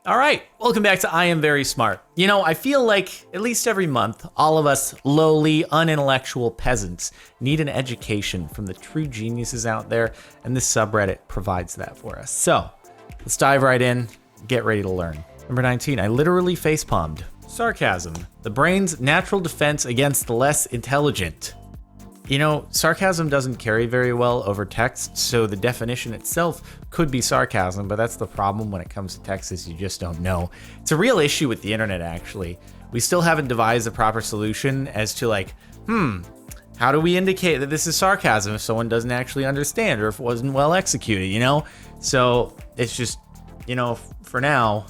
All right, welcome back to I Am Very Smart. You know, I feel like at least every month, all of us lowly, unintellectual peasants need an education from the true geniuses out there, and this subreddit provides that for us. So, let's dive right in, get ready to learn. Number 19, I literally facepalmed. Sarcasm, the brain's natural defense against the less intelligent. You know, sarcasm doesn't carry very well over text, so the definition itself could be sarcasm, but that's the problem when it comes to text is you just don't know. It's a real issue with the internet, actually. We still haven't devised a proper solution as to like, how do we indicate that this is sarcasm if someone doesn't actually understand or if it wasn't well executed, you know? So it's just, you know, for now,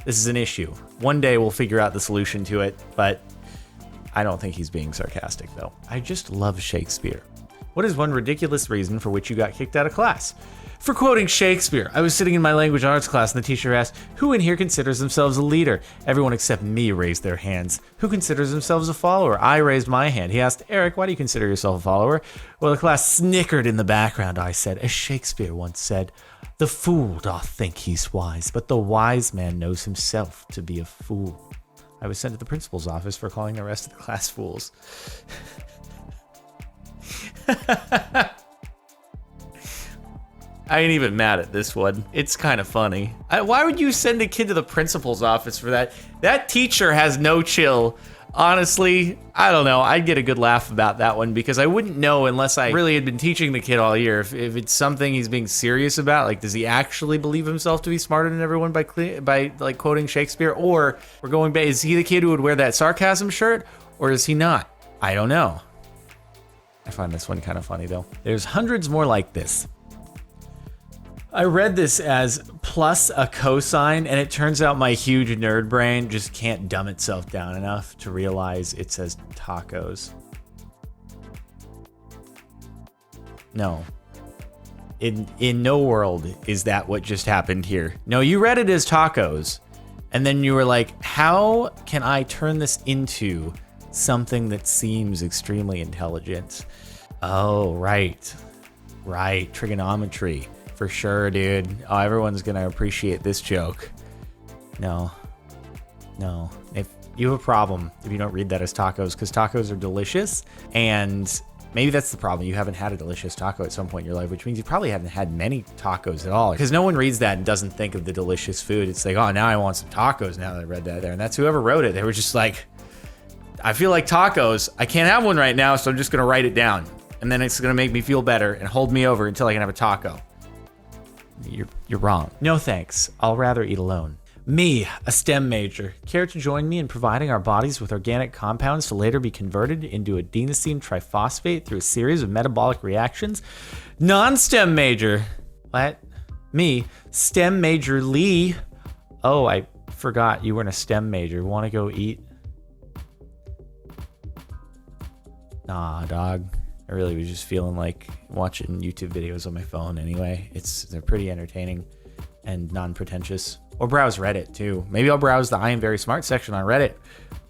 this is an issue. One day we'll figure out the solution to it, but I don't think he's being sarcastic, though. I just love Shakespeare. What is one ridiculous reason for which you got kicked out of class? For quoting Shakespeare. I was sitting in my language arts class and the teacher asked, who in here considers themselves a leader? Everyone except me raised their hands. Who considers themselves a follower? I raised my hand. He asked, Eric, why do you consider yourself a follower? Well, the class snickered in the background. I said, as Shakespeare once said, the fool doth think he's wise, but the wise man knows himself to be a fool. I was sent to the principal's office for calling the rest of the class fools. I ain't even mad at this one. It's kind of funny. Why would you send a kid to the principal's office for that? That teacher has no chill. Honestly, I don't know. I'd get a good laugh about that one because I wouldn't know unless I really had been teaching the kid all year. If it's something he's being serious about, like does he actually believe himself to be smarter than everyone by like quoting Shakespeare? Or we're going back, is he the kid who would wear that sarcasm shirt or is he not? I don't know. I find this one kind of funny though. There's hundreds more like this. I read this as plus a cosine, and it turns out my huge nerd brain just can't dumb itself down enough to realize it says tacos. No. In no world is that what just happened here. No, you read it as tacos, and then you were like, how can I turn this into something that seems extremely intelligent? Oh, right. Right, trigonometry. For sure, dude. Oh, everyone's gonna appreciate this joke. No. If you have a problem if you don't read that as tacos, because tacos are delicious, and maybe that's the problem. You haven't had a delicious taco at some point in your life, which means you probably haven't had many tacos at all. Because no one reads that and doesn't think of the delicious food. It's like, oh, now I want some tacos now that I read that there. And that's whoever wrote it. They were just like, I feel like tacos. I can't have one right now, so I'm just gonna write it down. And then it's gonna make me feel better and hold me over until I can have a taco. You're wrong. No thanks. I'll rather eat alone. Me, a STEM major. Care to join me in providing our bodies with organic compounds to later be converted into adenosine triphosphate through a series of metabolic reactions? Non-STEM major. What? Me, STEM major Lee. Oh, I forgot you weren't a STEM major. Want to go eat? Nah, dog. I really was just feeling like watching YouTube videos on my phone anyway. They're pretty entertaining and non-pretentious. Or browse Reddit too. Maybe I'll browse the I Am Very Smart section on Reddit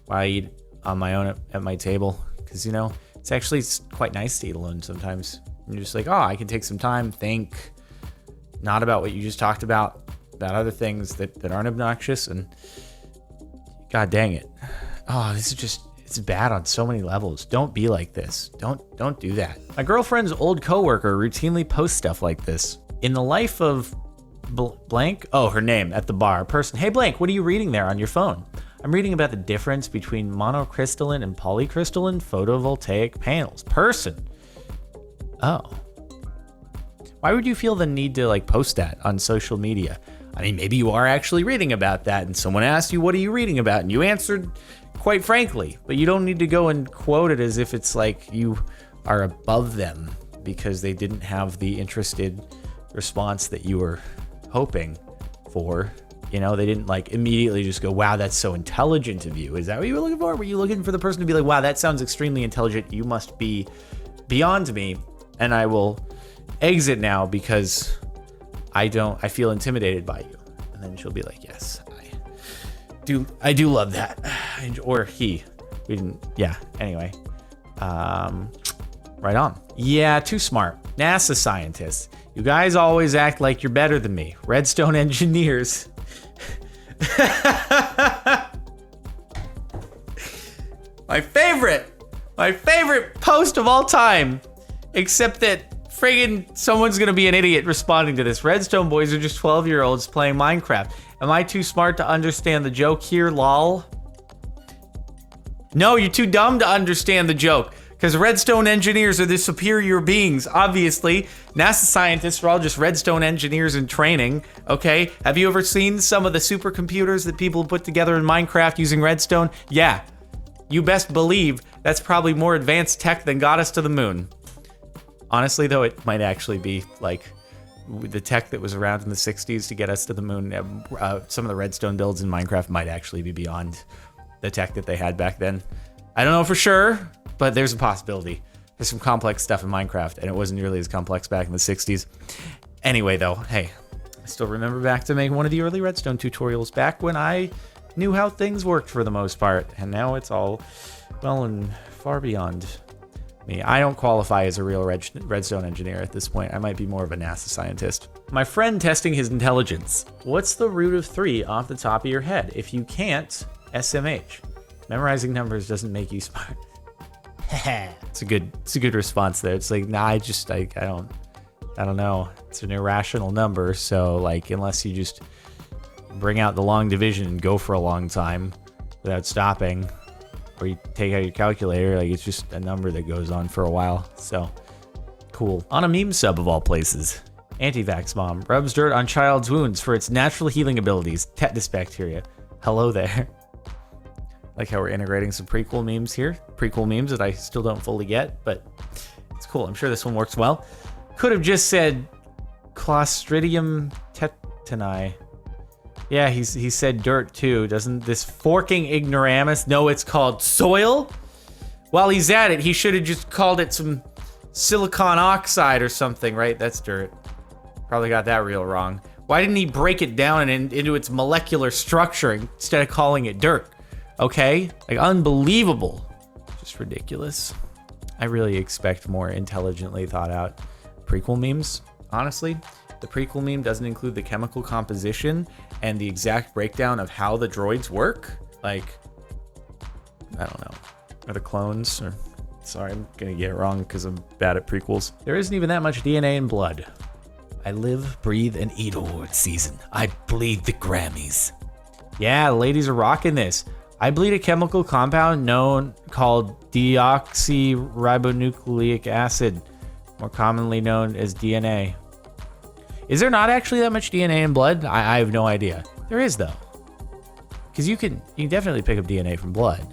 while I eat on my own at my table. Because, you know, it's actually quite nice to eat alone sometimes. You're just like, oh, I can take some time, think, not about what you just talked about other things that aren't obnoxious. And God dang it. Oh, this is just... It's bad on so many levels. Don't be like this. Don't do that. My girlfriend's old coworker routinely posts stuff like this. In the life of blank, oh, her name at the bar, person, hey blank, what are you reading there on your phone? I'm reading about the difference between monocrystalline and polycrystalline photovoltaic panels. Person. Oh. Why would you feel the need to like post that on social media? I mean, maybe you are actually reading about that and someone asked you, what are you reading about? And you answered quite frankly, but you don't need to go and quote it as if it's like you are above them because they didn't have the interested response that you were hoping for. You know, they didn't like immediately just go, wow, that's so intelligent of you. Is that what you were looking for? Were you looking for the person to be like, wow, that sounds extremely intelligent. You must be beyond me. And I will exit now because I feel intimidated by you. And then she'll be like, yes, I do love that. Or he. We didn't, yeah, anyway. Right on. Yeah, too smart. NASA scientists. You guys always act like you're better than me. Redstone engineers. My favorite post of all time. Except that friggin' someone's gonna be an idiot responding to this. Redstone boys are just 12-year-olds playing Minecraft. Am I too smart to understand the joke here, lol? No, you're too dumb to understand the joke. Because redstone engineers are the superior beings, obviously. NASA scientists are all just redstone engineers in training, okay? Have you ever seen some of the supercomputers that people put together in Minecraft using redstone? Yeah. You best believe that's probably more advanced tech than got us to the moon. Honestly, though, it might actually be like the tech that was around in the 60s to get us to the moon. Some of the redstone builds in Minecraft might actually be beyond the tech that they had back then. I don't know for sure, but there's a possibility. There's some complex stuff in Minecraft, and it wasn't nearly as complex back in the 60s. Anyway, though, hey, I still remember back to making one of the early redstone tutorials back when I knew how things worked for the most part, and now it's all well and far beyond me. I don't qualify as a real redstone engineer at this point. I might be more of a NASA scientist. My friend testing his intelligence. What's the root of 3 off the top of your head? If you can't, SMH. Memorizing numbers doesn't make you smart. It's a good response there. It's like, nah, I don't know. It's an irrational number, so like unless you just bring out the long division and go for a long time without stopping, or you take out your calculator, like it's just a number that goes on for a while. So cool. On a meme sub of all places, anti-vax mom rubs dirt on child's wounds for its natural healing abilities, tetanus bacteria. Hello there. Like how we're integrating some prequel memes here. Prequel memes that I still don't fully get, but it's cool. I'm sure this one works well. Could have just said Clostridium tetani. Yeah, he said dirt too. Doesn't this forking ignoramus know it's called soil? While he's at it, he should have just called it some silicon oxide or something, right? That's dirt. Probably got that real wrong. Why didn't he break it down into its molecular structure instead of calling it dirt? Okay? Like, unbelievable. Just ridiculous. I really expect more intelligently thought out prequel memes, honestly. The prequel meme doesn't include the chemical composition and the exact breakdown of how the droids work. Like, I don't know. Are the clones? Or, sorry, I'm gonna get it wrong because I'm bad at prequels. There isn't even that much DNA in blood. I live, breathe, and eat award season. I bleed the Grammys. Yeah, the ladies are rocking this. I bleed a chemical compound called deoxyribonucleic acid, more commonly known as DNA. Is there not actually that much DNA in blood? I have no idea. There is though, because you can definitely pick up DNA from blood.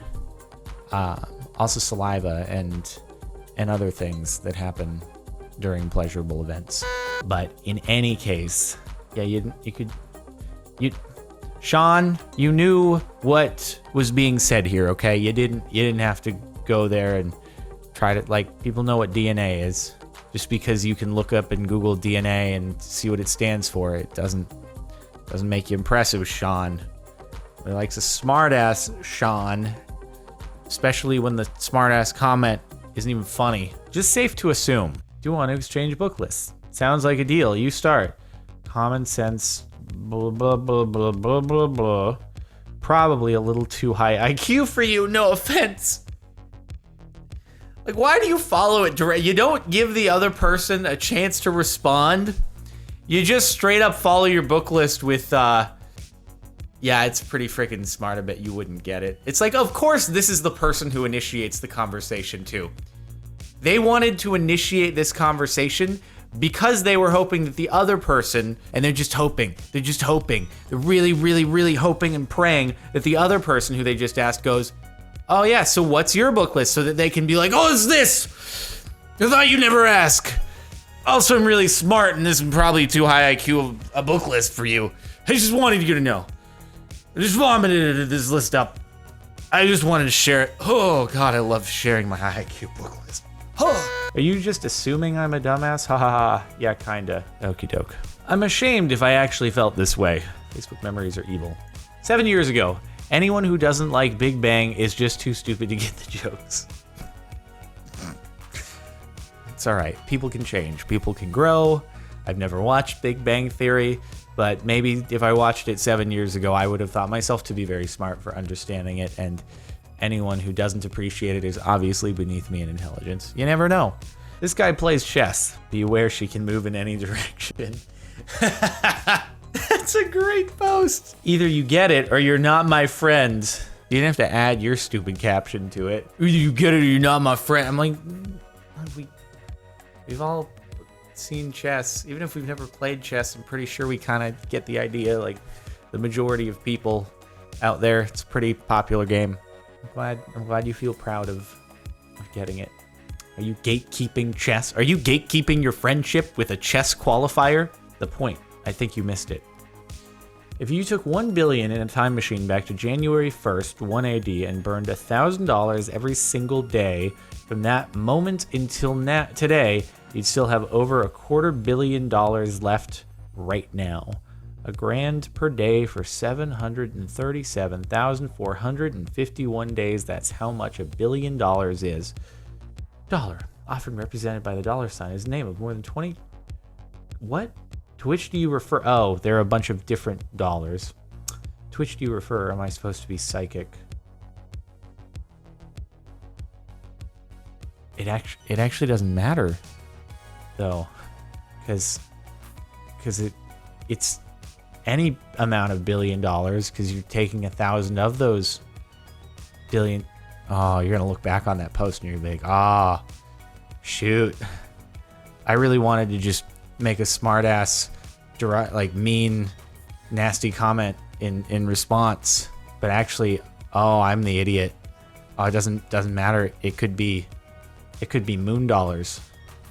Also saliva and other things that happen during pleasurable events. But in any case, yeah, Sean, you knew what was being said here, okay? You didn't have to go there and try to, like, people know what DNA is. Just because you can look up and Google DNA and see what it stands for, it doesn't make you impressive, Sean. He likes a smartass, Sean. Especially when the smartass comment isn't even funny. Just safe to assume. Do you want to exchange book lists? Sounds like a deal. You start. Common sense. Blah, blah, blah, blah, blah, blah, blah. Probably a little too high IQ for you, no offense. Like, why do you follow it direct? You don't give the other person a chance to respond. You just straight up follow your book list with, yeah, it's pretty freaking smart. I bet you wouldn't get it. It's like, of course, this is the person who initiates the conversation, too. They wanted to initiate this conversation because they were hoping that the other person, and they're just hoping. They're really, really, really hoping and praying that the other person who they just asked goes, oh yeah, so what's your book list? So that they can be like, oh, it's this. I thought you'd never ask. Also, I'm really smart, and this is probably too high IQ a book list for you. I just wanted you to know. I just vomited this list up. I just wanted to share it. Oh God, I love sharing my high IQ book list. Are you just assuming I'm a dumbass? Ha ha ha. Yeah, kinda. Okie doke. I'm ashamed if I actually felt this way. Facebook memories are evil. 7 years ago, anyone who doesn't like Big Bang is just too stupid to get the jokes. It's alright. People can change. People can grow. I've never watched Big Bang Theory. But maybe if I watched it 7 years ago, I would have thought myself to be very smart for understanding it. And anyone who doesn't appreciate it is obviously beneath me in intelligence. You never know. This guy plays chess. Beware, she can move in any direction. That's a great post. Either you get it or you're not my friend. You didn't have to add your stupid caption to it. Either you get it or you're not my friend. I'm like, we've all seen chess. Even if we've never played chess, I'm pretty sure we kind of get the idea. Like the majority of people out there, it's a pretty popular game. I'm glad you feel proud of getting it. Are you gatekeeping chess? Are you gatekeeping your friendship with a chess qualifier? The point. I think you missed it. If you took 1 billion in a time machine back to January 1st, 1 AD, and burned $1,000 every single day from that moment until today, you'd still have over $250 million left right now. $1,000 per day for 737,451 days. That's how much $1 billion is. Dollar, often represented by the dollar sign, is the name of more than 20... What? To which do you refer? Oh, there are a bunch of different dollars. To which do you refer? Am I supposed to be psychic? It actually doesn't matter, though, because it's any amount of $1 billion, because you're taking 1,000 of those billion. Oh, you're gonna look back on that post and you're like, shoot. I really wanted to just make a smart ass, like mean, nasty comment in response, but actually, I'm the idiot. It doesn't matter. It could be moon dollars.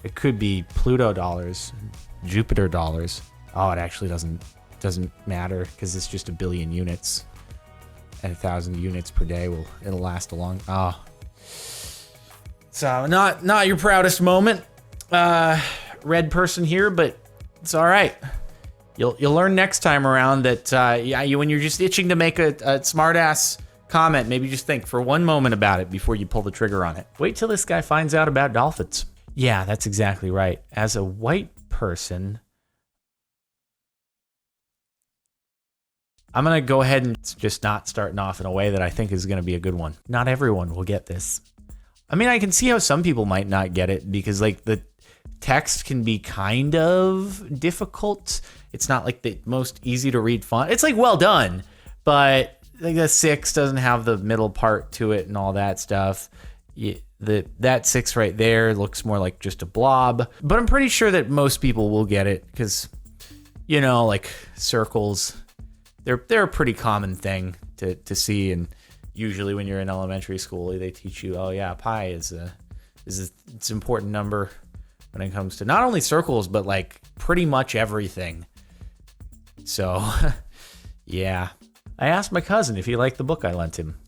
It could be Pluto dollars, Jupiter dollars. It actually doesn't matter because it's just 1 billion units, and 1,000 units per day it'll last a long. So not your proudest moment, red person here, but it's all right. You'll learn next time around that when you're just itching to make a smart ass comment, maybe just think for one moment about it before you pull the trigger on it. Wait till this guy finds out about dolphins. Yeah, that's exactly right. As a white person, I'm going to go ahead and just not starting off in a way that I think is going to be a good one. Not everyone will get this. I mean, I can see how some people might not get it because like the text can be kind of difficult. It's not like the most easy to read font. It's like well done, but like the 6 doesn't have the middle part to it and all that stuff. That 6 right there looks more like just a blob, but I'm pretty sure that most people will get it because, like circles, they're a pretty common thing to see. And usually when you're in elementary school, they teach you, pi is it's an important number when it comes to not only circles, but like pretty much everything. So, yeah. I asked my cousin if he liked the book I lent him.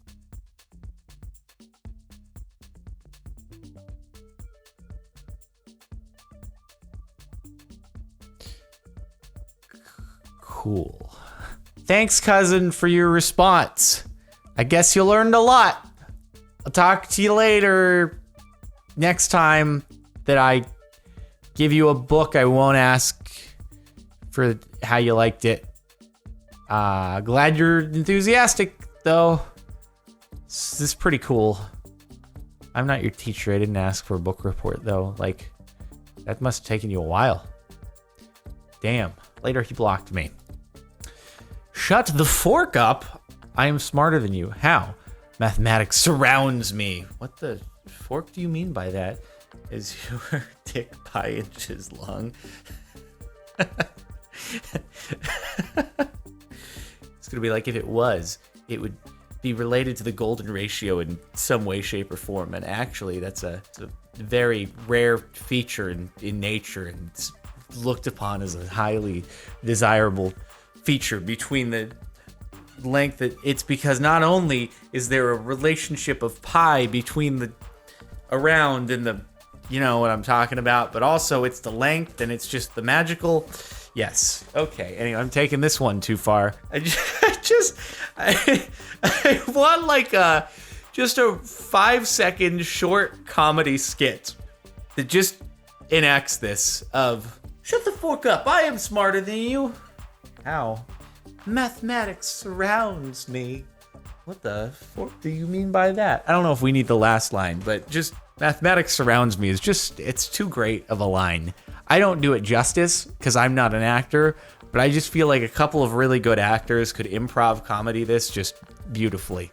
Cool. Thanks, cousin, for your response. I guess you learned a lot. I'll talk to you later. Next time that I give you a book, I won't ask for how you liked it. Glad you're enthusiastic, though. This is pretty cool. I'm not your teacher. I didn't ask for a book report, though. Like, that must have taken you a while. Damn. Later, he blocked me. Shut the fork up. I am smarter than you. How? Mathematics surrounds me. What the fork do you mean by that? Is your dick pi inches long? It's gonna be like if it was, it would be related to the golden ratio in some way, shape, or form. And actually, it's a very rare feature in nature, and it's looked upon as a highly desirable feature between the length that it's because not only is there a relationship of pi between the around and the, you know what I'm talking about, but also it's the length and it's just the magical. Yes. Okay. Anyway, I'm taking this one too far. I want like just a 5-second short comedy skit that just enacts this of shut the fork up. I am smarter than you. How? Mathematics surrounds me. What the fuck do you mean by that? I don't know if we need the last line, but just mathematics surrounds me is just, it's too great of a line. I don't do it justice because I'm not an actor, but I just feel like a couple of really good actors could improv comedy this just beautifully.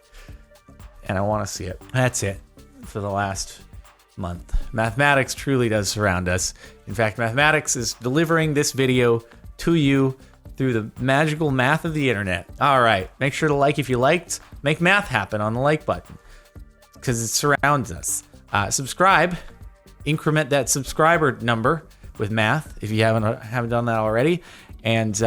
And I want to see it. That's it for the last month. Mathematics truly does surround us. In fact, mathematics is delivering this video to you through the magical math of the internet. All right, make sure to like if you liked. Make math happen on the like button because it surrounds us. Subscribe, increment that subscriber number with math if you haven't done that already. And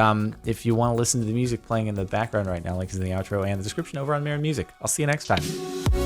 if you want to listen to the music playing in the background right now, links in the outro and the description over on Mirror Music. I'll see you next time.